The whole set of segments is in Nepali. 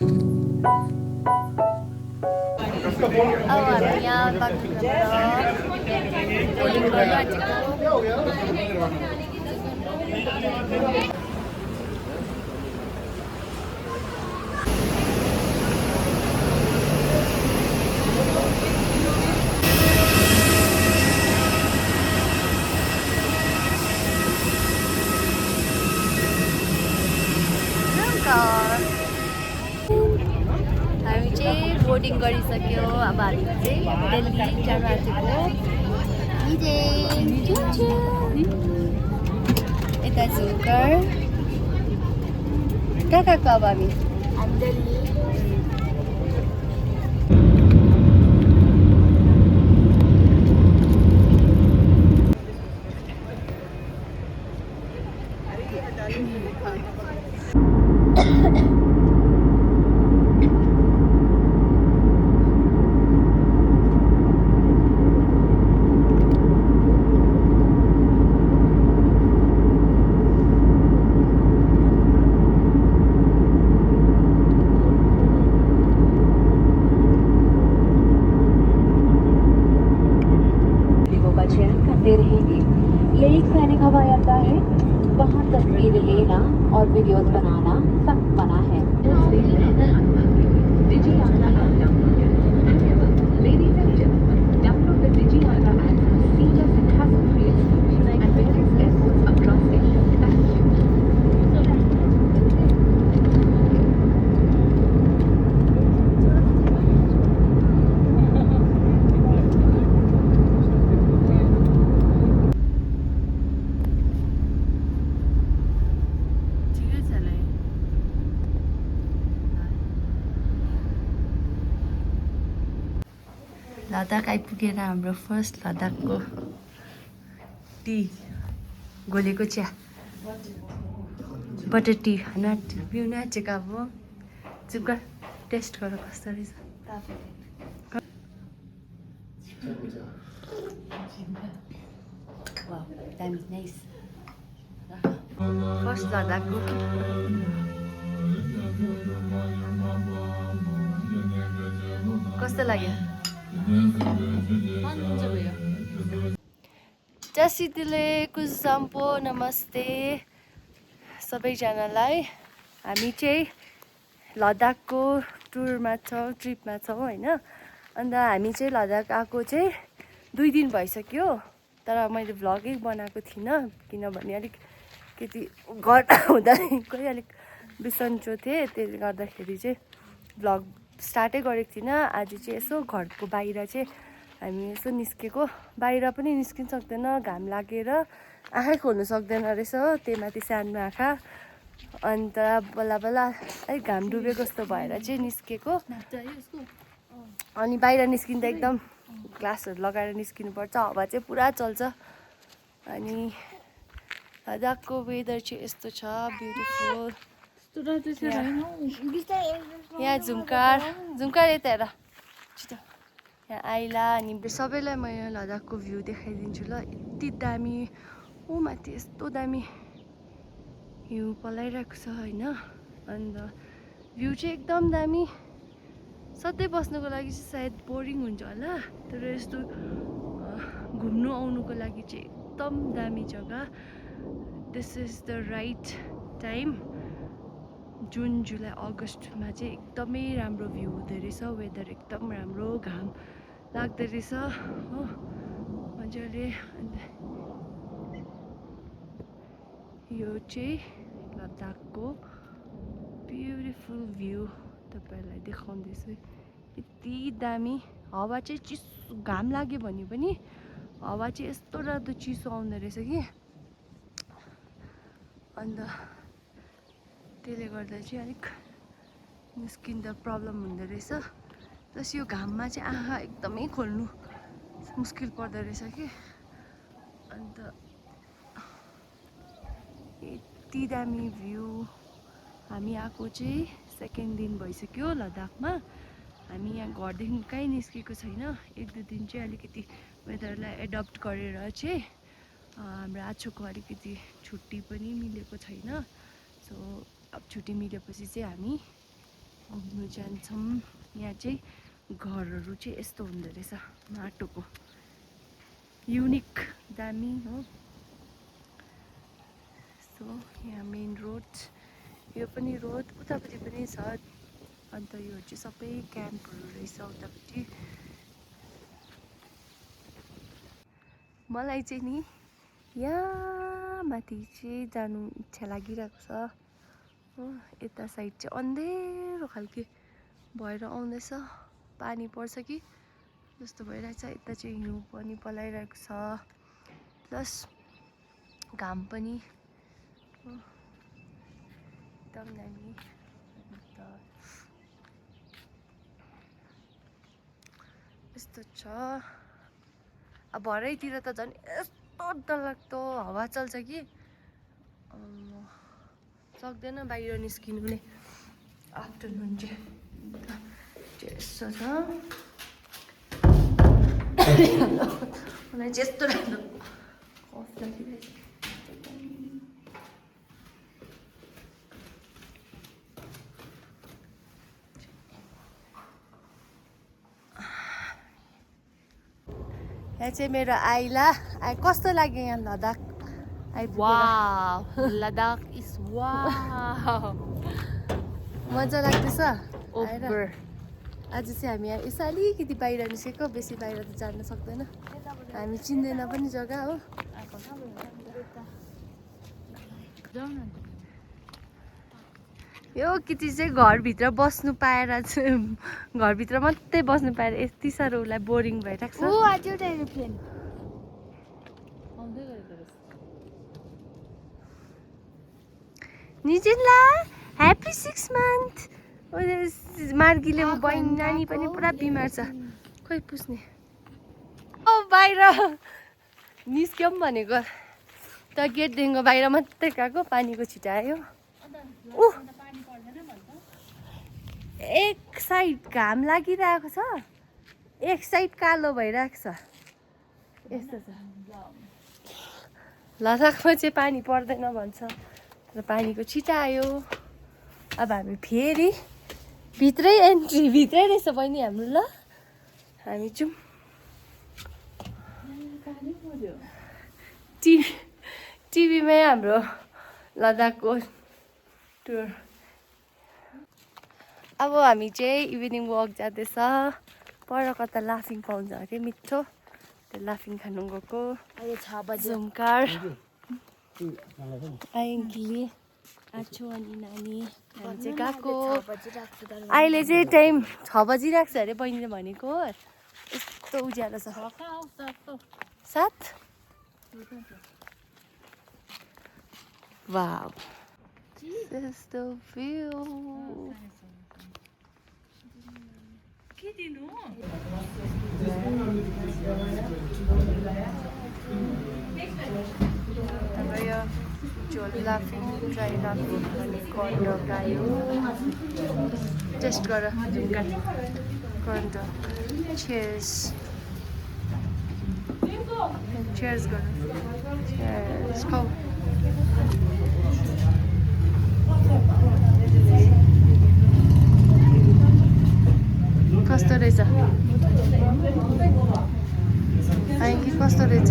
अब हामी यहाँ बागडोग्राबाट बोर्डिङ गर्न आँटेको। हामी चाहिँ बोर्डिङ गरिसक्यो। अब हामी चाहिँ दिल्ली जान आँटेको। यता झुकर कहाँ गएको अब हामी दिल्ली। ये एक सैनिक हवाई अड्डा है। वहाँ तस्वीर लेना और वीडियोस बनाना सख्त मना है। लद्दाख आइपुगेर हाम्रो फर्स्ट लद्दाखको टी गोलेको चिया बटर टी खान पिउन आँटेको। अब चुप गर, टेस्ट गर कस्तो रहेछ। दामी नाइस। फर्स्ट लद्दाखको कस्तो लाग्यो? जसितले कुसम्पो नमस्ते सबैजनालाई। हामी चाहिँ लद्दाखको टुरमा छौँ, ट्रिपमा छौँ होइन। अन्त हामी चाहिँ लद्दाख आएको चाहिँ 2 दिन भइसक्यो। तर मैले भ्लगै बनाएको थिइनँ किनभने अलिकति घर हुँदादेखिकै अलिक बिसन्चो थिएँ। त्यसले गर्दाखेरि चाहिँ भ्लग स्टार्टै गरेको थिइनँ। आज चाहिँ यसो घरको बाहिर चाहिँ हामी यसो निस्केको। बाहिर पनि निस्किन सक्दैन, घाम लागेर आँखै खोल्नु सक्दैन रहेछ हो, त्यही माथि सानो आँखा। अन्त बल्ल बल्ल अलिक घाम डुबेको जस्तो भएर चाहिँ निस्केको। अनि बाहिर निस्किँदा एकदम ग्लासहरू लगाएर निस्किनुपर्छ, हावा चाहिँ पुरा चल्छ। अनि लद्दाखको वेदर चाहिँ यस्तो छ, ब्युटिफुल। यहाँ झुमकार यता हेर छिटो। यहाँ आइला अनि सबैलाई म यहाँ लद्दाखको भ्यू देखाइदिन्छु ल। यति दामी, ऊ माथि यस्तो दामी हिउँ पलाइरहेको छ होइन। अन्त भ्यू चाहिँ एकदम दामी। सधैँ बस्नुको लागि चाहिँ सायद बोरिङ हुन्छ होला, तर यस्तो घुम्नु आउनुको लागि चाहिँ एकदम दामी जग्गा। This is the right time. जुन जुलाई अगस्तमा चाहिँ एकदमै राम्रो भ्यू हुँदो रहेछ। वेदर एकदम राम्रो, घाम लाग्दो रहेछ हो मजाले। अन्त यो चाहिँ लद्दाखको ब्युटिफुल भ्यू तपाईँहरूलाई देखाउँदैछु। यति दामी हावा चाहिँ चिसो, घाम लाग्यो भने पनि हावा चाहिँ यस्तो राम्रो चिसो आउँदो रहेछ कि। अन्त त्यसले गर्दा चाहिँ अलिक निस्किँदा प्रब्लम हुँदो रहेछ। प्लस यो घाममा चाहिँ आँखा एकदमै खोल्नु मुस्किल पर्दो रहेछ कि। अन्त यति दामी भ्यू। हामी आएको चाहिँ 2nd दिन भइसक्यो लद्दाखमा। हामी यहाँ घरदेखि कहीँ निस्केको छैन। 1-2 दिन चाहिँ अलिकति वेदरलाई एडप्ट गरेर चाहिँ हाम्रो आछोको अलिकति छुट्टी पनि मिलेको छैन। सो अब छुट्टी मिलेपछि चाहिँ हामी घुम्नु जान्छौँ। यहाँ चाहिँ घरहरू चाहिँ यस्तो हुँदो रहेछ माटोको, युनिक दामी हो। सो यहाँ मेन रोड, यो पनि रोड, उतापट्टि पनि छ। अन्त यो चाहिँ सबै क्याम्पहरू रहेछ उतापट्टि। मलाई चाहिँ नि यहाँ माथि चाहिँ जानु इच्छा लागिरहेको छ हो। यता साइड चाहिँ अन्धेरो खालके भएर आउँदैछ, पानी पर्छ कि जस्तो भइरहेछ। यता चाहिँ हिउँ पनि पलाइरहेको छ, प्लस घाम पनि हो, एकदम दामी। अन्त यस्तो छ। अब भरैतिर त झन् यस्तो डरलाग्दो हावा चल्छ कि सक्दैन बाहिर निस्किनु नै। आफ्टरनुन चाहिँ यस्तो छ। मलाई चाहिँ यस्तो राम्रो कफ लागिरहेछ। यहाँ चाहिँ मेरो आइला कस्तो लाग्यो यहाँ लद्दाख आइपुगेर? वाव, लद्दाख इज वाव, मजा लाग्दैछ। ओभर। आज चाहिँ हामी यहाँ यसो अलिकति बाहिर निस्केको, बेसी बाहिर त जान सक्दैन, हामी चिन्दैन पनि जग्गा हो। यो केटी चाहिँ घरभित्र बस्नु पाएर चाहिँ, घरभित्र मात्रै बस्नु पाएर यति साह्रो उसलाई बोरिङ भइरहेको छ। आज एउटा एरोप्लेन आउँदै गरेको रहेछ। निजिनला ह्याप्पी 6 मन्थ। मार्गीले बहिनी नानी पनि पुरा बिमार छ, खोइ पुस्ने। ओ बाहिर निस्क्यौँ भनेको त गेटदेखिको बाहिर मात्रै गएको, पानीको छिटायो। एक साइड घाम लागिरहेको छ, एक साइड कालो भइरहेको छ, यस्तो छ। लद्दाखमा चाहिँ पानी पर्दैन भन्छ, तर पानीको छिटायो। अब हामी फेरि भित्रै एन्ट्री, भित्रै रहेछ बहिनी हाम्रो। ल हामी जाउँ। टिभीमै हाम्रो लद्दाखको टुर। अब हामी चाहिँ इभिनिङ वक जाँदैछ। पर कता लाफिङ पाउँछ अरे मिठो, त्यो लाफिङ खानु गएको। अहिले 6 बजे झुमकार आइङ्गी आछु अनि नानी हामी चाहिँ गएको। अहिले चाहिँ टाइम 6 बजिरहेको छ अरे बहिनीले भनेको। यस्तो उज्यालो छ। 7 वाउ, यस्तो भ्यू। के दिनु? हाम्रो यो झोल लाफिङ, ड्राई लाफिङ अनि कर्न गायो। टेस्ट गर कर्न। चियर्स चियर्स गर। चियर्स खाऊ। कस्तो रहेछ आइङ्गी, कस्तो रहेछ?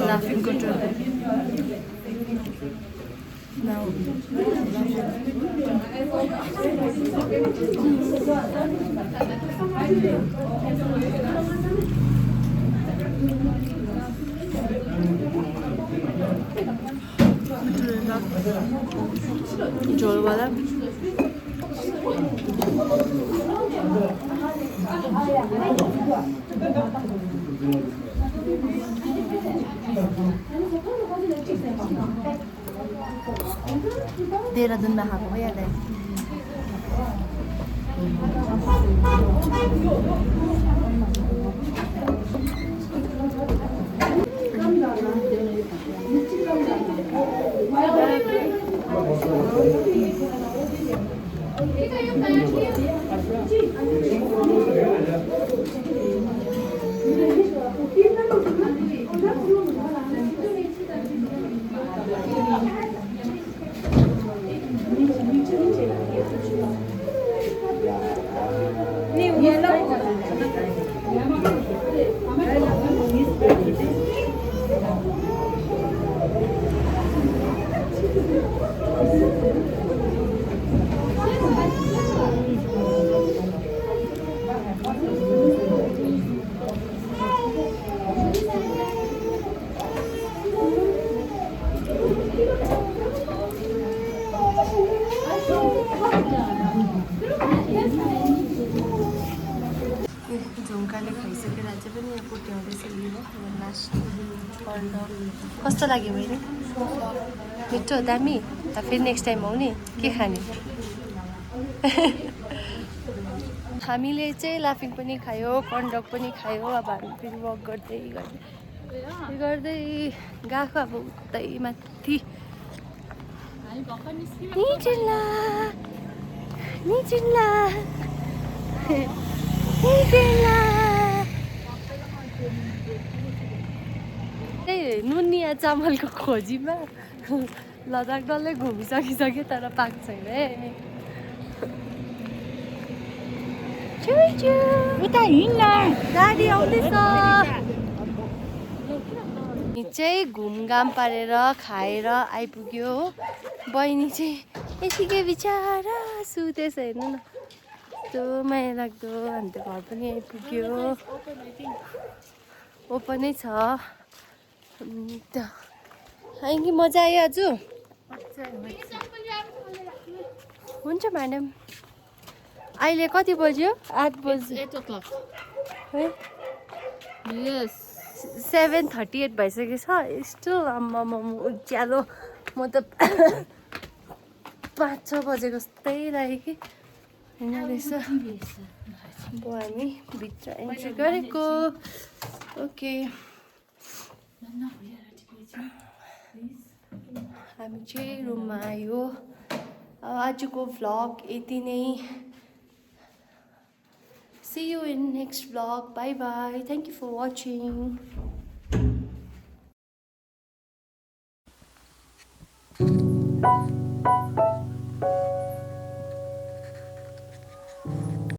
Laughing good. Now. झोल वाला देहरादूनमा खाएको हो याद आयो। झुम्काले खाइसकेर अझै पनि यहाँ पुट्याउँदैछ लिनु लास्ट कन्डम कस्तो लाग्यो मैले मिठो दामी त फेरि नेक्स्ट टाइम आउने के खाने हामीले चाहिँ लाफिङ पनि खायो कन्डक पनि खायो अब हामी फेरि वक गर्दै गर्दै गएको अब उतै माथि निचिल्ला निचिल्ला त्यही नुनिया चामलको खोजीमा लद्दाख डल्लै घुमिसकिसक्यो तर पाएको छैन है उता हिँड्न गाडी आउँदैछ चाहिँ घुमघाम पारेर खाएर आइपुग्यो हो बहिनी चाहिँ यतिकै बिचारा सुतेछ हेर्नु न कस्तो माया लाग्दो अन्त घर पनि आइपुग्यो ओपनै छ अन्त कि मजा आयो आज हुन्छ म्याडम अहिले कति बज्यो 8 बज्यो 8 o'clock. है Yes. 7:38 भइसकेको छ स्टिल आम्मामा उज्यालो म त 5-6 बजेको जस्तै लाग्यो कि होइन रहेछ अब हामी भित्र एन्ट्री गरेको ओके हामी चाहिँ रुममा आयो आजको भ्लग यति नै See you in next vlog. Bye bye. Thank you for watching.